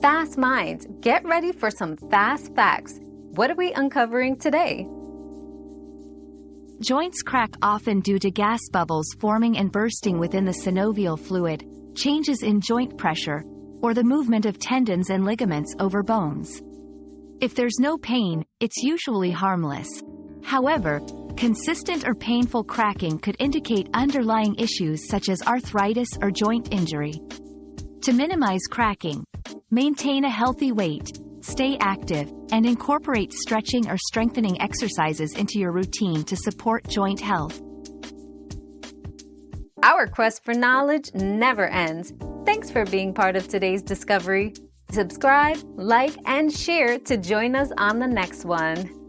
Fast minds, get ready for some fast facts. What are we uncovering today? Joints crack often due to gas bubbles forming and bursting within the synovial fluid, changes in joint pressure, or the movement of tendons and ligaments over bones. If there's no pain, it's usually harmless. However, consistent or painful cracking could indicate underlying issues such as arthritis or joint injury. To minimize cracking, maintain a healthy weight, stay active, and incorporate stretching or strengthening exercises into your routine to support joint health. Our quest for knowledge never ends. Thanks for being part of today's discovery. Subscribe, like, and share to join us on the next one.